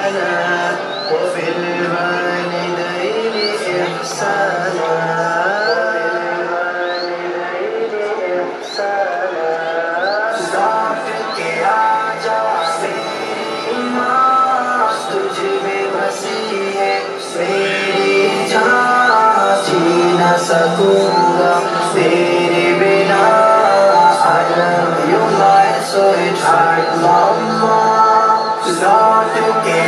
وفي الوالدين إحسانا लौट के आजा मेरी माँ, तुझ में बसी है मेरी जान, जी न सकूंगा तेरे बिना। I love you my sweetheart mama, लौट के